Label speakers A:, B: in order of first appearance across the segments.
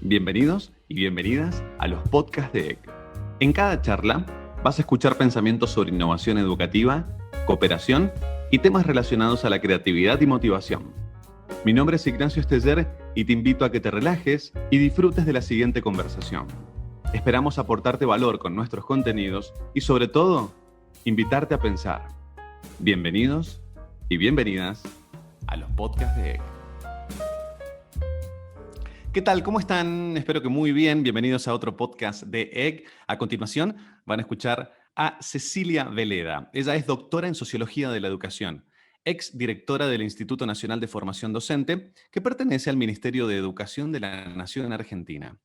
A: Bienvenidos y bienvenidas a los podcasts de EC. En cada charla vas a escuchar pensamientos sobre innovación educativa, cooperación y temas relacionados a la creatividad y motivación. Mi nombre es Ignacio Esteller y te invito a que te relajes y disfrutes de la siguiente conversación. Esperamos aportarte valor con nuestros contenidos y, sobre todo, invitarte a pensar. Bienvenidos y bienvenidas a los podcasts de EC. ¿Qué tal? ¿Cómo están? Espero que muy bien. Bienvenidos a otro podcast de EC. A continuación van a escuchar a Cecilia Veleda. Ella es doctora en Sociología de la Educación, ex directora del Instituto Nacional de Formación Docente, que pertenece al Ministerio de Educación de la Nación en Argentina.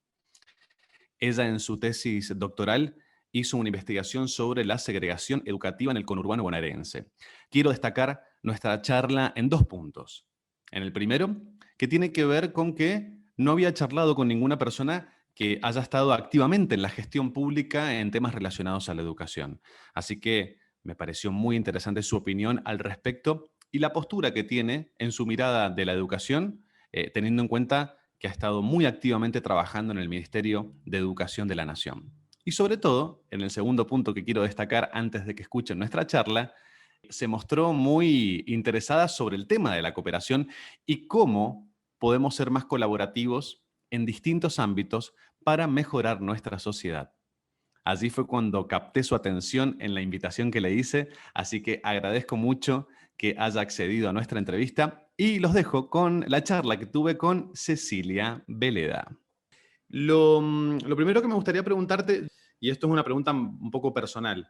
A: Ella en su tesis doctoral hizo una investigación sobre la segregación educativa en el conurbano bonaerense. Quiero destacar nuestra charla en 2 puntos. En el primero, que tiene que ver con que no había charlado con ninguna persona que haya estado activamente en la gestión pública en temas relacionados a la educación. Así que me pareció muy interesante su opinión al respecto y la postura que tiene en su mirada de la educación, teniendo en cuenta que ha estado muy activamente trabajando en el Ministerio de Educación de la Nación. Y sobre todo, en el segundo punto que quiero destacar antes de que escuchen nuestra charla, se mostró muy interesada sobre el tema de la cooperación y cómo podemos ser más colaborativos en distintos ámbitos para mejorar nuestra sociedad. Allí fue cuando capté su atención en la invitación que le hice, así que agradezco mucho que haya accedido a nuestra entrevista y los dejo con la charla que tuve con Cecilia Veleda. Lo primero que me gustaría preguntarte, y esto es una pregunta un poco personal,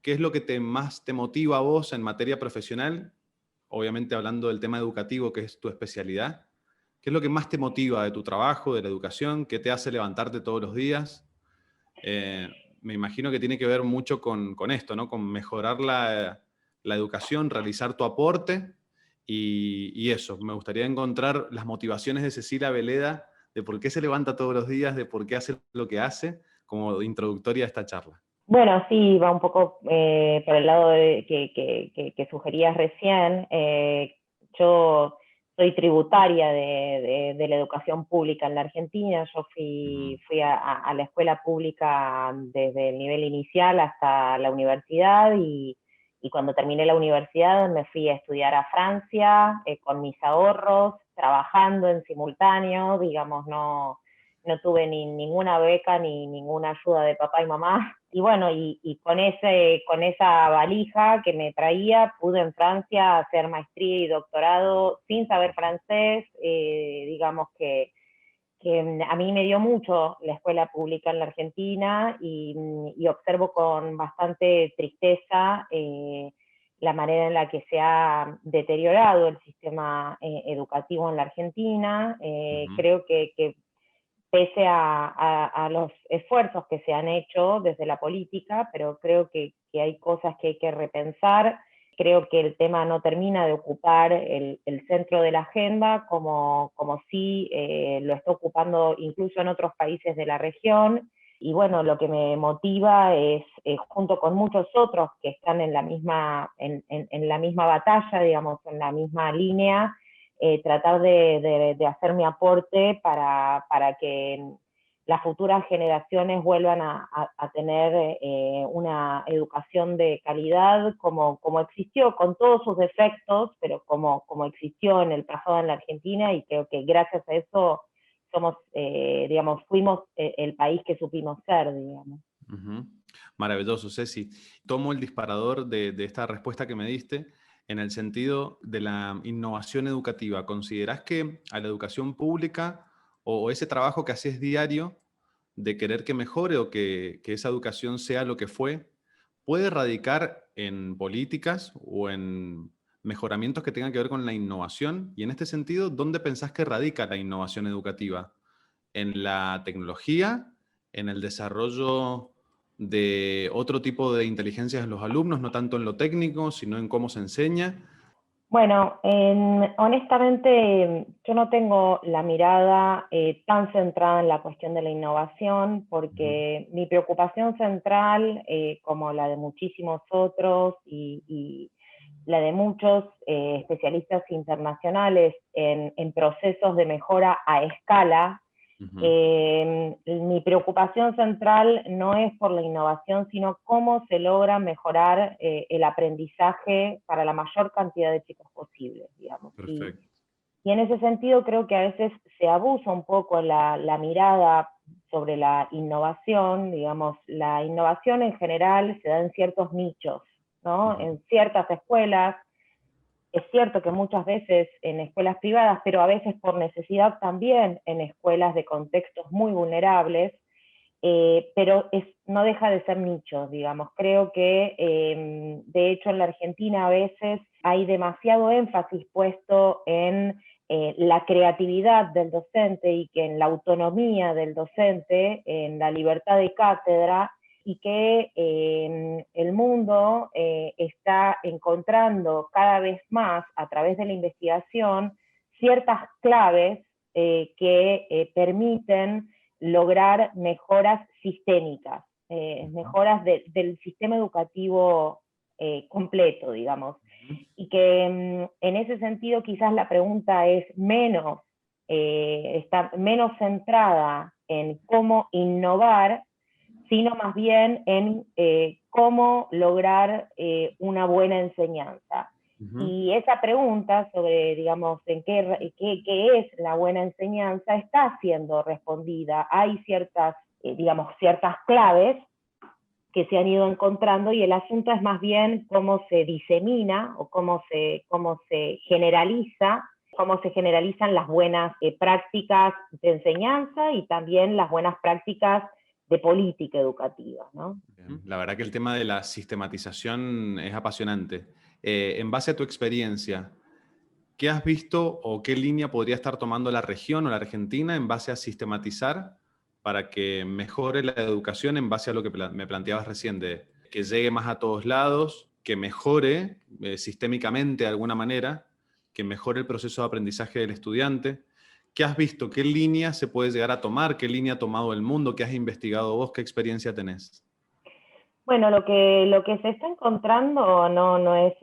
A: ¿qué es lo que más te motiva a vos en materia profesional? Obviamente hablando del tema educativo, que es tu especialidad. ¿Qué es lo que más te motiva de tu trabajo, de la educación? ¿Qué te hace levantarte todos los días? Eh, Me imagino que tiene que ver mucho con esto, ¿no? Con mejorar la educación, realizar tu aporte y eso. Me gustaría encontrar las motivaciones de Cecilia Veleda, de por qué se levanta todos los días, de por qué hace lo que hace, como introductoria a esta charla.
B: Bueno, sí, va un poco por el lado que sugerías recién. Yo soy tributaria de la educación pública en la Argentina. Yo fui a la escuela pública desde el nivel inicial hasta la universidad y cuando terminé la universidad me fui a estudiar a Francia con mis ahorros, trabajando en simultáneo, digamos, no tuve ninguna beca ni ninguna ayuda de papá y mamá. Y bueno, y con esa valija que me traía, pude en Francia hacer maestría y doctorado sin saber francés. Digamos que a mí me dio mucho la escuela pública en la Argentina y observo con bastante tristeza la manera en la que se ha deteriorado el sistema educativo en la Argentina. Creo que pese a los esfuerzos que se han hecho desde la política, pero creo que hay cosas que hay que repensar. Creo que el tema no termina de ocupar el centro de la agenda como sí lo está ocupando incluso en otros países de la región. Y bueno, lo que me motiva es, junto con muchos otros que están en la misma batalla, digamos, en la misma línea, tratar de hacer mi aporte para que las futuras generaciones vuelvan a tener una educación de calidad como existió, con todos sus defectos, pero como existió en el pasado en la Argentina, y creo que gracias a eso digamos, fuimos el país que supimos ser, digamos.
A: Ujú. Maravilloso, Ceci. Tomo el disparador de esta respuesta que me diste en el sentido de la innovación educativa. ¿Considerás que a la educación pública o ese trabajo que haces diario de querer que mejore o que esa educación sea lo que fue, puede radicar en políticas o en mejoramientos que tengan que ver con la innovación? Y en este sentido, ¿dónde pensás que radica la innovación educativa? ¿En la tecnología? ¿En el desarrollo de otro tipo de inteligencias de los alumnos, no tanto en lo técnico, sino en cómo se enseña?
B: Bueno, honestamente yo no tengo la mirada tan centrada en la cuestión de la innovación,
A: Ujú.
B: porque mi preocupación central, como la de muchísimos otros y la de muchos especialistas internacionales en procesos de mejora a escala,
A: Ujú.
B: Mi preocupación central no es por la innovación, sino cómo se logra mejorar el aprendizaje para la mayor cantidad de chicos posible, digamos.
A: Perfecto.
B: Y en ese sentido creo que a veces se abusa un poco la mirada sobre la innovación, digamos, la innovación en general se da en ciertos nichos, ¿no?
A: Ujú.
B: En ciertas escuelas. Es cierto que muchas veces en escuelas privadas, pero a veces por necesidad también en escuelas de contextos muy vulnerables, pero no deja de ser nicho, digamos. Creo que, de hecho, en la Argentina a veces hay demasiado énfasis puesto en la creatividad del docente y que en la autonomía del docente, en la libertad de cátedra, y que el mundo está encontrando cada vez más a través de la investigación ciertas claves que permiten lograr mejoras sistémicas, mejoras del sistema educativo completo, digamos.
A: Ujú.
B: Y que en ese sentido quizás la pregunta es está menos centrada en cómo innovar, sino más bien en cómo lograr una buena enseñanza.
A: Ujú.
B: Y esa pregunta sobre, digamos, qué es la buena enseñanza está siendo respondida. Hay ciertas, digamos, ciertas claves que se han ido encontrando y el asunto es más bien cómo se disemina o cómo se generaliza, cómo se generalizan las buenas prácticas de enseñanza y también las buenas prácticas de política educativa, ¿no?
A: Bien. La verdad que el tema de la sistematización es apasionante. En base a tu experiencia, ¿qué has visto o qué línea podría estar tomando la región o la Argentina en base a sistematizar para que mejore la educación en base a lo que me planteabas recién, de que llegue más a todos lados, que mejore sistémicamente de alguna manera, que mejore el proceso de aprendizaje del estudiante? ¿Qué has visto? ¿Qué línea se puede llegar a tomar? ¿Qué línea ha tomado el mundo? ¿Qué has investigado vos? ¿Qué experiencia tenés?
B: Bueno, lo que se está encontrando no es,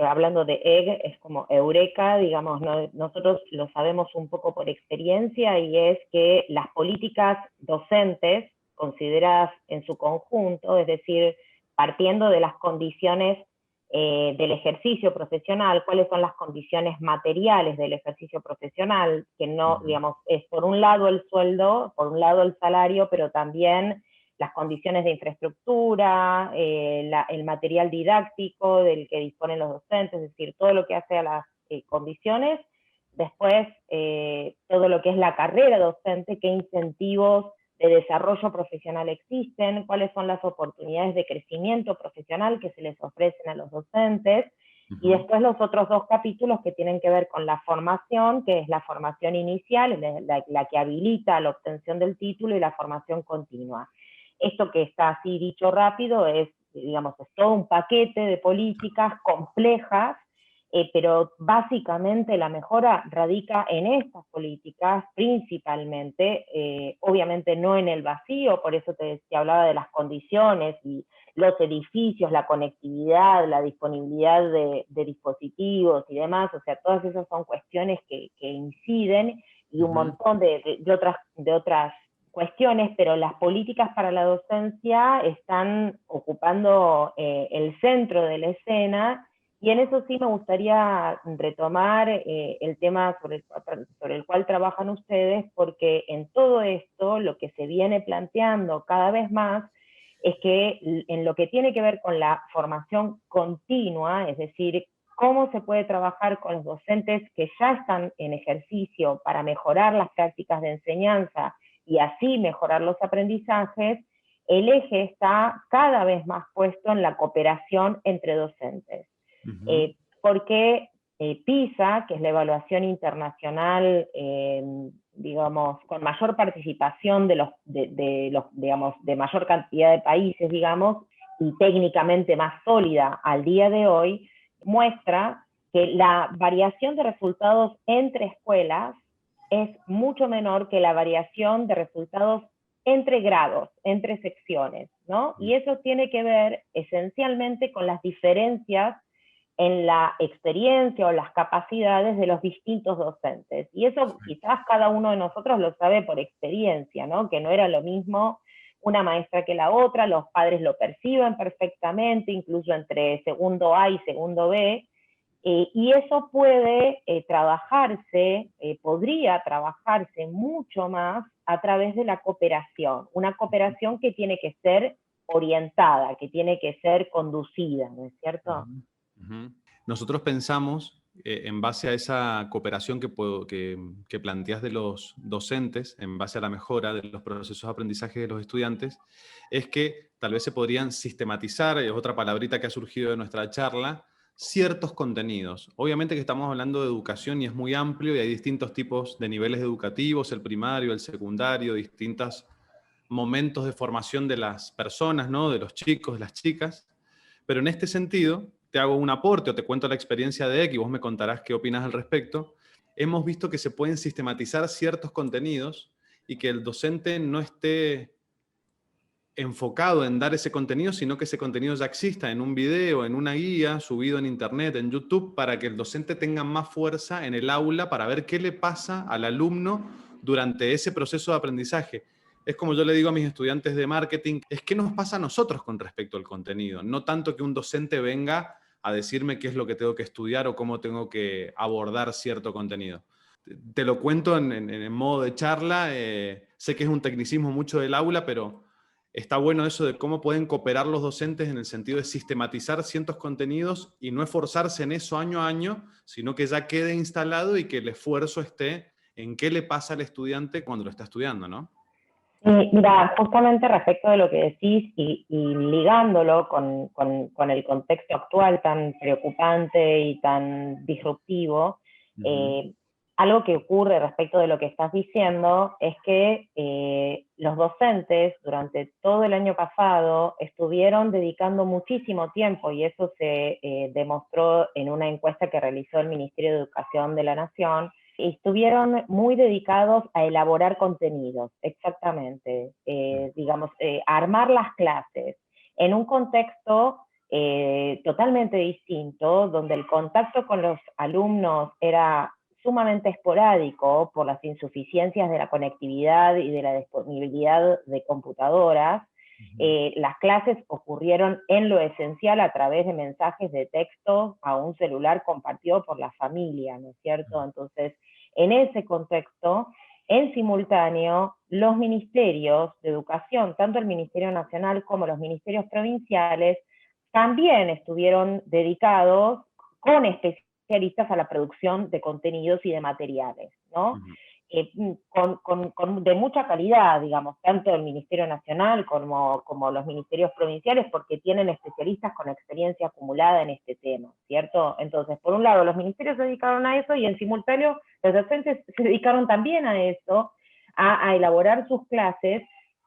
B: hablando de EG, es como eureka, digamos, nosotros lo sabemos un poco por experiencia y es que las políticas docentes, consideradas en su conjunto, es decir, partiendo de las condiciones del ejercicio profesional, cuáles son las condiciones materiales del ejercicio profesional, que no,
A: Ujú.
B: digamos, es por un lado el sueldo, por un lado el salario, pero también las condiciones de infraestructura, el material didáctico del que disponen los docentes, es decir, todo lo que hace a las condiciones. Después, todo lo que es la carrera docente, qué incentivos de desarrollo profesional existen, cuáles son las oportunidades de crecimiento profesional que se les ofrecen a los docentes, y
A: Ujú.
B: después los otros dos capítulos que tienen que ver con la formación, que es la formación inicial, la que habilita la obtención del título, y la formación continua. Esto que está así dicho rápido es, digamos, es todo un paquete de políticas complejas, pero básicamente la mejora radica en estas políticas principalmente, obviamente no en el vacío, por eso te hablaba de las condiciones y los edificios, la conectividad, la disponibilidad de dispositivos y demás, o sea, todas esas son cuestiones que inciden, y un
A: Ujú.
B: montón de otras cuestiones, pero las políticas para la docencia están ocupando el centro de la escena, y en eso sí me gustaría retomar el tema sobre el cual trabajan ustedes, porque en todo esto lo que se viene planteando cada vez más es que en lo que tiene que ver con la formación continua, es decir, cómo se puede trabajar con los docentes que ya están en ejercicio para mejorar las prácticas de enseñanza y así mejorar los aprendizajes, el eje está cada vez más puesto en la cooperación entre docentes.
A: Ujú.
B: Porque PISA, que es la evaluación internacional, digamos, con mayor participación digamos, de mayor cantidad de países, digamos, y técnicamente más sólida al día de hoy, muestra que la variación de resultados entre escuelas es mucho menor que la variación de resultados entre grados, entre secciones, ¿no? Y eso tiene que ver esencialmente con las diferencias en la experiencia o las capacidades de los distintos docentes. Y eso quizás cada uno de nosotros lo sabe por experiencia, ¿no? Que no era lo mismo una maestra que la otra, los padres lo perciben perfectamente, incluso entre segundo A y segundo B, y eso puede trabajarse, podría trabajarse mucho más a través de la cooperación, una cooperación que tiene que ser orientada, que tiene que ser conducida, ¿no es cierto?
A: Uh-huh. Nosotros pensamos, en base a esa cooperación que planteas de los docentes, en base a la mejora de los procesos de aprendizaje de los estudiantes, es que tal vez se podrían sistematizar, es otra palabrita que ha surgido de nuestra charla, ciertos contenidos. Obviamente que estamos hablando de educación y es muy amplio y hay distintos tipos de niveles educativos, el primario, el secundario, distintos momentos de formación de las personas, ¿no? De los chicos, de las chicas. Pero en este sentido, te hago un aporte o te cuento la experiencia de X y vos me contarás qué opinas al respecto. Hemos visto que se pueden sistematizar ciertos contenidos y que el docente no esté enfocado en dar ese contenido, sino que ese contenido ya exista en un video, en una guía, subido en internet, en YouTube, para que el docente tenga más fuerza en el aula para ver qué le pasa al alumno durante ese proceso de aprendizaje. Es como yo le digo a mis estudiantes de marketing, es qué nos pasa a nosotros con respecto al contenido, no tanto que un docente venga a decirme qué es lo que tengo que estudiar o cómo tengo que abordar cierto contenido. Te lo cuento en modo de charla, sé que es un tecnicismo mucho del aula, pero está bueno eso de cómo pueden cooperar los docentes en el sentido de sistematizar ciertos contenidos y no esforzarse en eso año a año, sino que ya quede instalado y que el esfuerzo esté en qué le pasa al estudiante cuando lo está estudiando, ¿no?
B: Mira, justamente respecto de lo que decís y ligándolo con el contexto actual tan preocupante y tan disruptivo,
A: Uh-huh.
B: eh, algo que ocurre respecto de lo que estás diciendo es que los docentes durante todo el año pasado estuvieron dedicando muchísimo tiempo, y eso se demostró en una encuesta que realizó el Ministerio de Educación de la Nación. Estuvieron muy dedicados a elaborar contenidos, exactamente, digamos, a armar las clases en un contexto totalmente distinto, donde el contacto con los alumnos era sumamente esporádico por las insuficiencias de la conectividad y de la disponibilidad de computadoras. Las clases ocurrieron en lo esencial a través de mensajes de texto a un celular compartido por la familia, ¿no es cierto? Entonces, en ese contexto, en simultáneo, los ministerios de educación, tanto el Ministerio Nacional como los ministerios provinciales, también estuvieron dedicados con especialistas a la producción de contenidos y de materiales, ¿no?
A: Uh-huh.
B: De mucha calidad, digamos, tanto el Ministerio Nacional como los ministerios provinciales, porque tienen especialistas con experiencia acumulada en este tema, ¿cierto? Entonces, por un lado, los ministerios se dedicaron a eso y en simultáneo los docentes se dedicaron también a eso, a elaborar sus clases.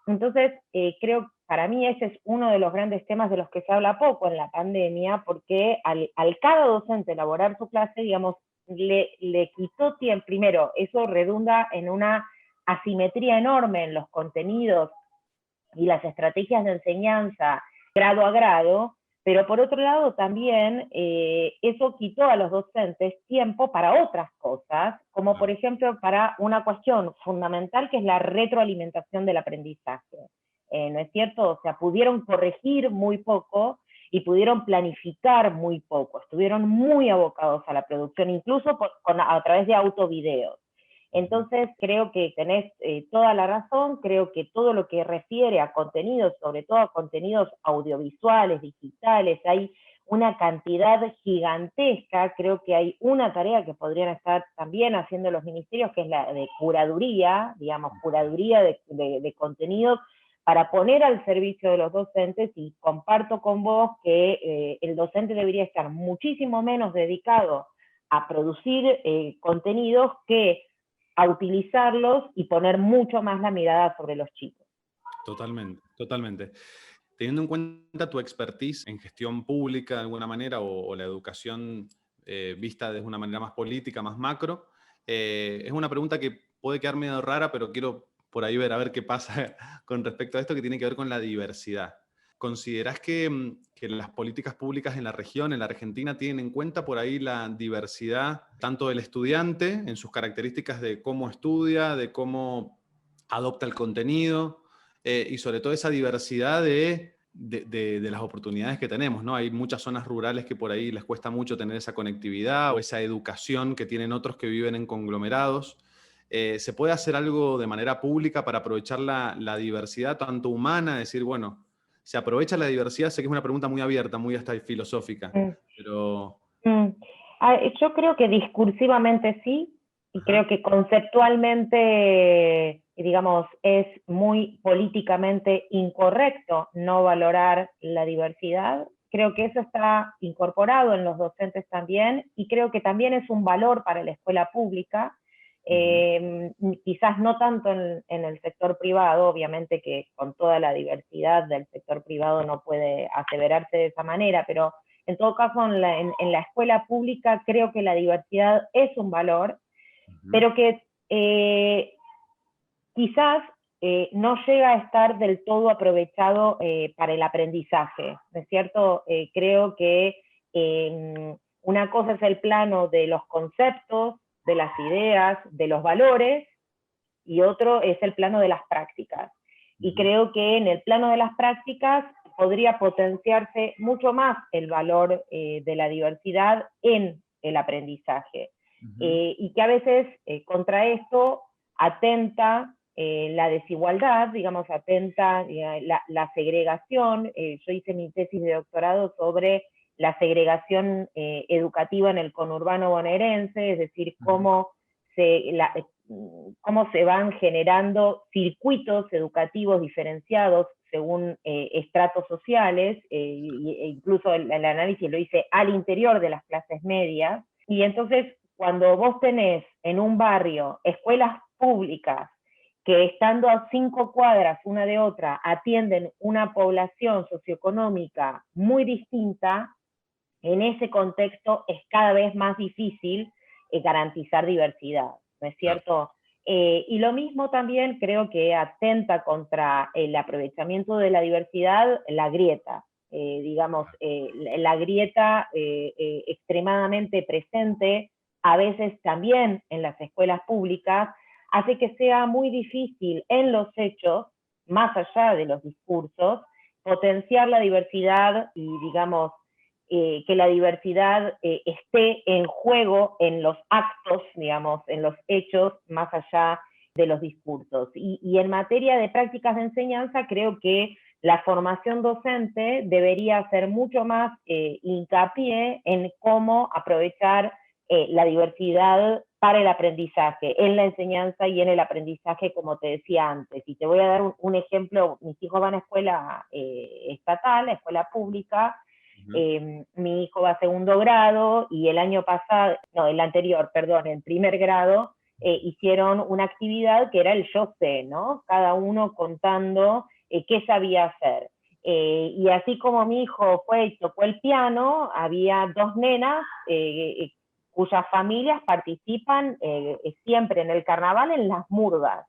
B: Entonces, creo que para mí ese es uno de los grandes temas de los que se habla poco en la pandemia, porque al cada docente elaborar su clase, digamos, le quitó tiempo. Primero, eso redunda en una asimetría enorme en los contenidos y las estrategias de enseñanza grado a grado, pero por otro lado también eso quitó a los docentes tiempo para otras cosas, como por ejemplo para una cuestión fundamental que es la retroalimentación del aprendizaje. ¿No es cierto? O sea, pudieron corregir muy poco y pudieron planificar muy poco, estuvieron muy abocados a la producción, incluso a través de autovideos. Entonces, creo que tenés toda la razón, creo que todo lo que refiere a contenidos, sobre todo a contenidos audiovisuales, digitales, hay una cantidad gigantesca, creo que hay una tarea que podrían estar también haciendo los ministerios, que es la de curaduría, digamos, curaduría de contenidos, para poner al servicio de los docentes, y comparto con vos que el docente debería estar muchísimo menos dedicado a producir contenidos que a utilizarlos y poner mucho más la mirada sobre los chicos.
A: Totalmente, totalmente. Teniendo en cuenta tu expertise en gestión pública de alguna manera o la educación vista desde una manera más política, más macro, es una pregunta que puede quedar medio rara, pero quiero por ahí ver a ver qué pasa con respecto a esto que tiene que ver con la diversidad. ¿Considerás que que las políticas públicas en la región, en la Argentina, tienen en cuenta por ahí la diversidad tanto del estudiante en sus características de cómo estudia, de cómo adopta el contenido, y sobre todo esa diversidad de las oportunidades que tenemos, ¿no? Hay muchas zonas rurales que por ahí les cuesta mucho tener esa conectividad o esa educación que tienen otros que viven en conglomerados. ¿Se puede hacer algo de manera pública para aprovechar la diversidad tanto humana? Decir, bueno, ¿se aprovecha la diversidad? Sé que es una pregunta muy abierta, muy hasta filosófica,
B: Mm.
A: pero...
B: Mm. Yo creo que discursivamente sí, y
A: Ajá.
B: creo que conceptualmente, digamos, es muy políticamente incorrecto no valorar la diversidad. Creo que eso está incorporado en los docentes también, y creo que también es un valor para la escuela pública.
A: Uh-huh.
B: Quizás no tanto en el sector privado, obviamente que con toda la diversidad del sector privado no puede aseverarse de esa manera, pero en todo caso, en la escuela pública creo que la diversidad es un valor,
A: Uh-huh.
B: pero que quizás no llega a estar del todo aprovechado para el aprendizaje, ¿no es cierto? Creo que una cosa es el plano de los conceptos, de las ideas, de los valores, y otro es el plano de las prácticas. Y
A: Uh-huh.
B: creo que en el plano de las prácticas podría potenciarse mucho más el valor de la diversidad en el aprendizaje.
A: Uh-huh.
B: Y que a veces contra esto atenta la desigualdad, digamos, atenta la segregación. Yo hice mi tesis de doctorado sobre la segregación educativa en el conurbano bonaerense, es decir,
A: Uh-huh.
B: cómo se van generando circuitos educativos diferenciados según estratos sociales, incluso el análisis lo hice al interior de las clases medias, y entonces cuando vos tenés en un barrio escuelas públicas que estando a 5 cuadras una de otra atienden una población socioeconómica muy distinta, en ese contexto es cada vez más difícil garantizar diversidad, ¿no es
A: Claro.
B: cierto? Y lo mismo también creo que atenta contra el aprovechamiento de la diversidad, la grieta. Digamos, la grieta extremadamente presente, a veces también en las escuelas públicas, hace que sea muy difícil en los hechos, más allá de los discursos, potenciar la diversidad y, digamos, que la diversidad esté en juego en los actos, digamos, en los hechos, más allá de los discursos. Y en materia de prácticas de enseñanza, creo que la formación docente debería hacer mucho más hincapié en cómo aprovechar la diversidad para el aprendizaje, en la enseñanza y en el aprendizaje, como te decía antes. Y te voy a dar un ejemplo. Mis hijos van a escuela estatal, a escuela pública.
A: Uh-huh.
B: Mi hijo va a segundo grado y el año pasado, no, el anterior, perdón, en primer grado, hicieron una actividad que era el yo sé, ¿no? Cada uno contando qué sabía hacer. Y así como mi hijo fue y tocó el piano, había dos nenas cuyas familias participan siempre en el carnaval en las murgas.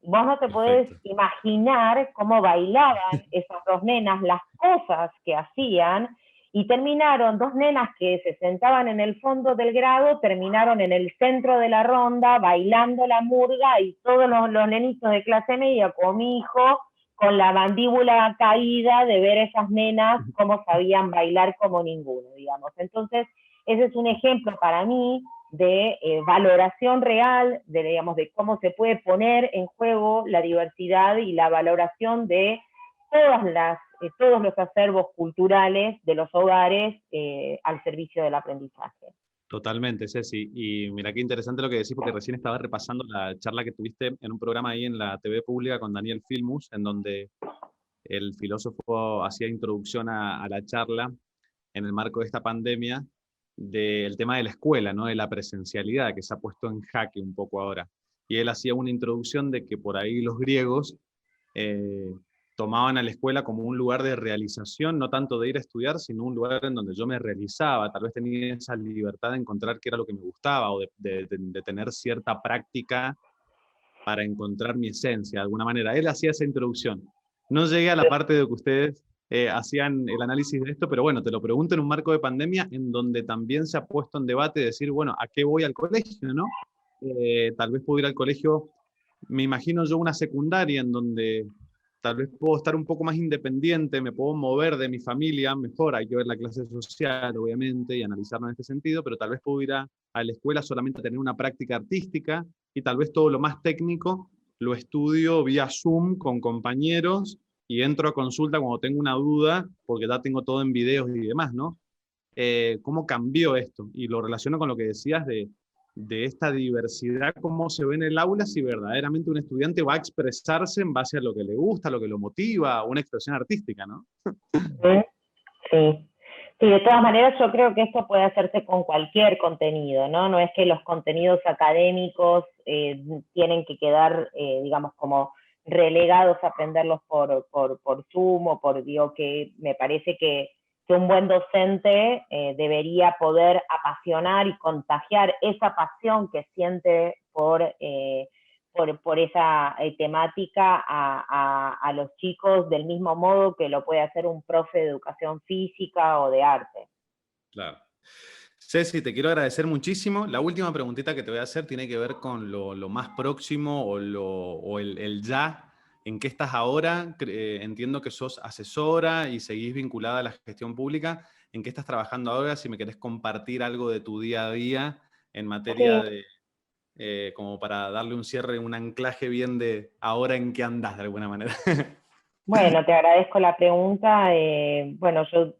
B: Vos no te podés
A: Perfecto.
B: imaginar cómo bailaban esas dos nenas, las cosas que hacían, y terminaron, dos nenas que se sentaban en el fondo del grado, terminaron en el centro de la ronda bailando la murga, y todos los nenitos de clase media, como mi hijo, con la mandíbula caída de ver esas nenas cómo sabían bailar como ninguno, digamos. Entonces, ese es un ejemplo para mí de valoración real, digamos, de cómo se puede poner en juego la diversidad y la valoración de todos los acervos culturales de los hogares al servicio del aprendizaje.
A: Totalmente, Ceci. Y mira qué interesante lo que decís, porque recién estaba repasando la charla que tuviste en un programa ahí en la TV pública con Daniel Filmus, en donde el filósofo hacía introducción a la charla en el marco de esta pandemia del tema de la escuela, ¿no? De la presencialidad que se ha puesto en jaque un poco ahora. Y él hacía una introducción de que por ahí los griegos eh, tomaban a la escuela como un lugar de realización, no tanto de ir a estudiar, sino un lugar en donde yo me realizaba, tal vez tenía esa libertad de encontrar qué era lo que me gustaba o de tener cierta práctica para encontrar mi esencia de alguna manera. Él hacía esa introducción. No llegué a la parte de que ustedes hacían el análisis de esto, pero bueno, te lo pregunto en un marco de pandemia en donde también se ha puesto en debate decir, bueno, ¿a qué voy al colegio, no? Tal vez puedo ir al colegio, me imagino yo una secundaria en donde tal vez puedo estar un poco más independiente, me puedo mover de mi familia, mejor, hay que ver la clase social, obviamente, y analizarlo en este sentido, pero tal vez puedo ir a la escuela solamente a tener una práctica artística y tal vez todo lo más técnico lo estudio vía Zoom con compañeros y entro a consulta cuando tengo una duda, porque ya tengo todo en videos y demás, ¿no? ¿Cómo cambió esto? Y lo relaciono con lo que decías de esta diversidad, cómo se ve en el aula, si verdaderamente un estudiante va a expresarse en base a lo que le gusta, lo que lo motiva, una expresión artística, ¿no?
B: Sí. Sí, de todas maneras yo creo que esto puede hacerse con cualquier contenido, ¿no? No es que los contenidos académicos tienen que quedar, digamos, como relegados a aprenderlos por Zoom o por, digo, que me parece que un buen docente debería poder apasionar y contagiar esa pasión que siente por esa temática a los chicos del mismo modo que lo puede hacer un profe de educación física o de arte.
A: Claro. Ceci, te quiero agradecer muchísimo. La última preguntita que te voy a hacer tiene que ver con lo más próximo o el ya. ¿En qué estás ahora? Entiendo que sos asesora y seguís vinculada a la gestión pública. ¿En qué estás trabajando ahora? Si me querés compartir algo de tu día a día en materia
B: Sí.
A: de, como para darle un cierre, un anclaje bien de ahora en qué andás de alguna manera.
B: Bueno, te agradezco la pregunta. Bueno, yo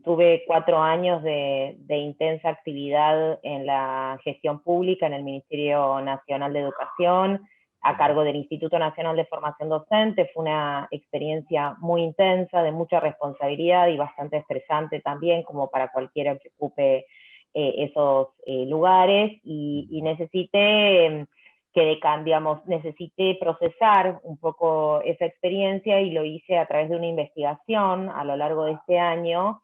B: tuve 4 años de intensa actividad en la gestión pública en el Ministerio Nacional de Educación, a cargo del Instituto Nacional de Formación Docente. Fue una experiencia muy intensa, de mucha responsabilidad y bastante estresante también, como para cualquiera que ocupe esos lugares. Y necesité necesité procesar un poco esa experiencia y lo hice a través de una investigación a lo largo de este año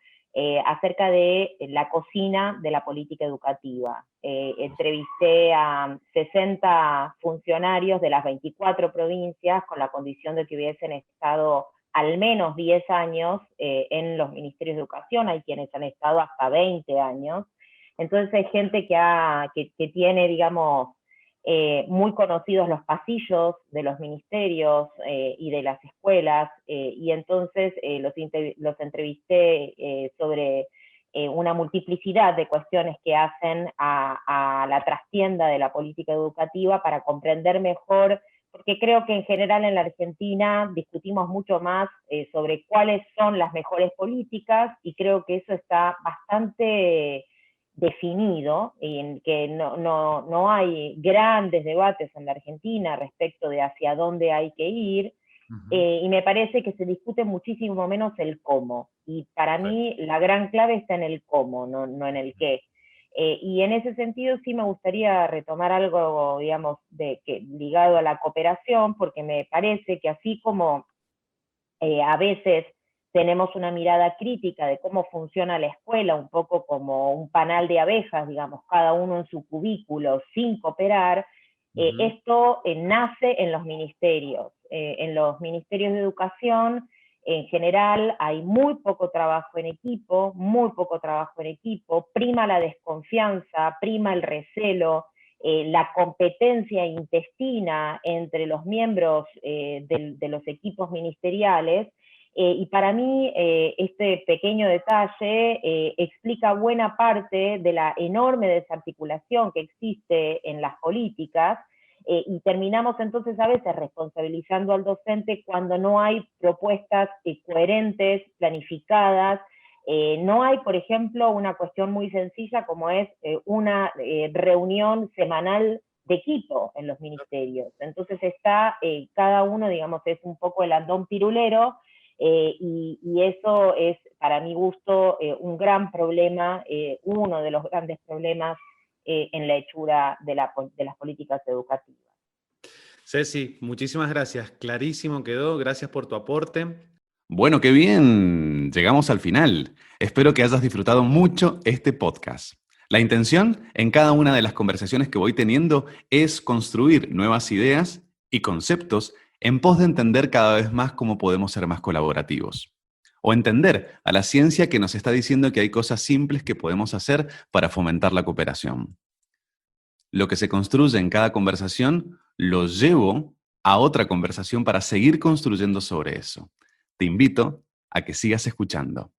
B: acerca de la cocina de la política educativa. Entrevisté a 60 funcionarios de las 24 provincias con la condición de que hubiesen estado al menos 10 años en los ministerios de educación, hay quienes han estado hasta 20 años. Entonces hay gente que tiene, digamos, muy conocidos los pasillos de los ministerios y de las escuelas, y entonces los entrevisté sobre una multiplicidad de cuestiones que hacen a la trastienda de la política educativa para comprender mejor, porque creo que en general en la Argentina discutimos mucho más sobre cuáles son las mejores políticas, y creo que eso está bastante definido, en que no hay grandes debates en la Argentina respecto de hacia dónde hay que ir, y me parece que se discute muchísimo menos el cómo, y para mí la gran clave está en el cómo, no en el qué. Y en ese sentido sí me gustaría retomar algo, digamos, ligado a la cooperación, porque me parece que así como a veces tenemos una mirada crítica de cómo funciona la escuela, un poco como un panal de abejas, digamos, cada uno en su cubículo, sin cooperar. Esto nace en los ministerios. En los ministerios de educación, en general, hay muy poco trabajo en equipo, prima la desconfianza, prima el recelo, la competencia intestina entre los miembros de los equipos ministeriales, y para mí este pequeño detalle explica buena parte de la enorme desarticulación que existe en las políticas, y terminamos entonces a veces responsabilizando al docente cuando no hay propuestas coherentes, planificadas. No hay, por ejemplo, una cuestión muy sencilla como es una reunión semanal de equipo en los ministerios. Entonces está, cada uno, digamos, es un poco el andón pirulero, y eso es, para mi gusto, un gran problema, uno de los grandes problemas en la hechura de las políticas educativas.
A: Ceci, muchísimas gracias. Clarísimo quedó. Gracias por tu aporte. Bueno, qué bien. Llegamos al final. Espero que hayas disfrutado mucho este podcast. La intención en cada una de las conversaciones que voy teniendo es construir nuevas ideas y conceptos en pos de entender cada vez más cómo podemos ser más colaborativos. o entender a la ciencia que nos está diciendo que hay cosas simples que podemos hacer para fomentar la cooperación. Lo que se construye en cada conversación lo llevo a otra conversación para seguir construyendo sobre eso. Te invito a que sigas escuchando.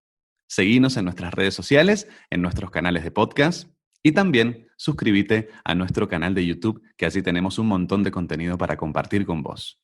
A: Seguinos en nuestras redes sociales, en nuestros canales de podcast y también suscríbete a nuestro canal de YouTube, que allí tenemos un montón de contenido para compartir con vos.